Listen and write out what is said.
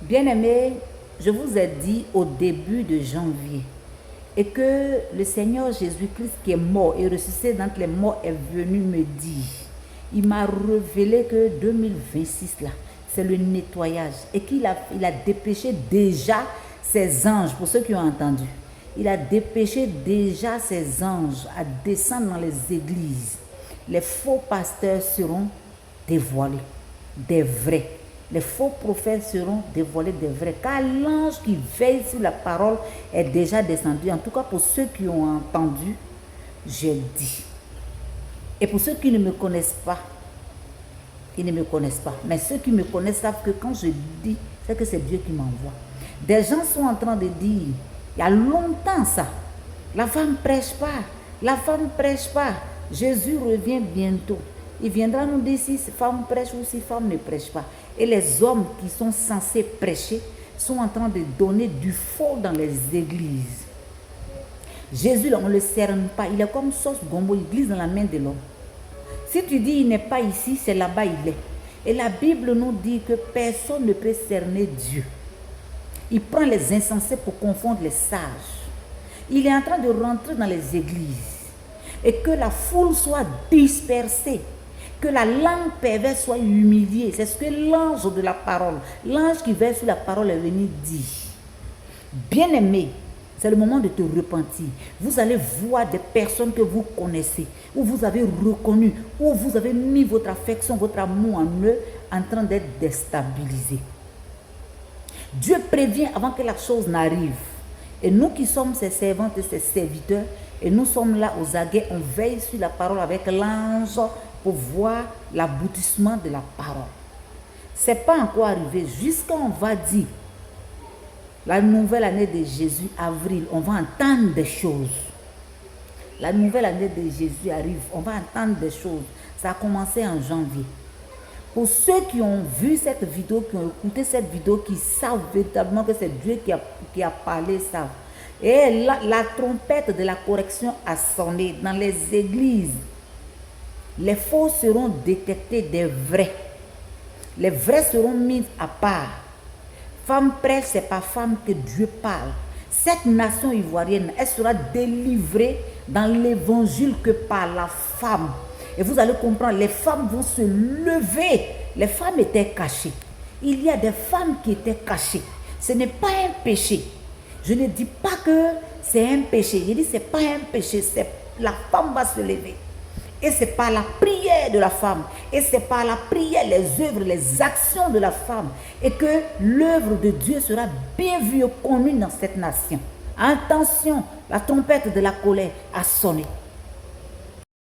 Bien-aimés, je vous ai dit au début de janvier et que le Seigneur Jésus-Christ qui est mort et ressuscité d'entre les morts est venu me dire, il m'a révélé que 2026 là, c'est le nettoyage et qu'il a dépêché déjà ses anges, pour ceux qui ont entendu. Il a dépêché déjà ses anges à descendre dans les églises. Les faux pasteurs seront dévoilés, des vrais. Les faux prophètes seront dévoilés des vrais. Car l'ange qui veille sur la parole est déjà descendu. En tout cas, pour ceux qui ont entendu, j'ai dit. Et pour ceux qui ne me connaissent pas, ils ne me connaissent pas. Mais ceux qui me connaissent savent que quand je dis, c'est que c'est Dieu qui m'envoie. Des gens sont en train de dire, il y a longtemps ça, la femme ne prêche pas, la femme ne prêche pas. Jésus revient bientôt. Il viendra nous dire si femme prêche ou si femme ne prêche pas. Et les hommes qui sont censés prêcher sont en train de donner du faux dans les églises. Jésus, on ne le cerne pas. Il est comme sauce gombo, il glisse dans la main de l'homme. Si tu dis il n'est pas ici, c'est là-bas il est. Et la Bible nous dit que personne ne peut cerner Dieu. Il prend les insensés pour confondre les sages. Il est en train de rentrer dans les églises. Et que la foule soit dispersée. Que la langue perverse soit humiliée. C'est ce que l'ange de la parole, l'ange qui veille sur la parole est venu dire. Bien-aimé, c'est le moment de te repentir. Vous allez voir des personnes que vous connaissez, où vous avez reconnu, où vous avez mis votre affection, votre amour en eux, en train d'être déstabilisés. Dieu prévient avant que la chose n'arrive. Et nous qui sommes ses servantes et ses serviteurs, et nous sommes là aux aguets, on veille sur la parole avec l'ange pour voir l'aboutissement de la parole. Ce n'est pas encore arrivé. Jusqu'à on va dire, la nouvelle année de Jésus, avril, on va entendre des choses. La nouvelle année de Jésus arrive, on va entendre des choses. Ça a commencé en janvier. Pour ceux qui ont vu cette vidéo, qui ont écouté cette vidéo, qui savent véritablement que c'est Dieu qui a parlé, savent. Et la trompette de la correction a sonné dans les églises. Les faux seront détectés des vrais. Les vrais seront mis à part. Femme prêche, c'est pas femme que Dieu parle. Cette nation ivoirienne, elle sera délivrée dans l'évangile que par la femme. Et vous allez comprendre, les femmes vont se lever. Les femmes étaient cachées. Il y a des femmes qui étaient cachées. Ce n'est pas un péché. Je ne dis pas que c'est un péché. Je dis que ce n'est pas un péché. La femme va se lever. Et c'est par la prière de la femme. Et c'est par la prière, les œuvres, les actions de la femme. Et que l'œuvre de Dieu sera bien vue et connue dans cette nation. Attention, la trompette de la colère a sonné.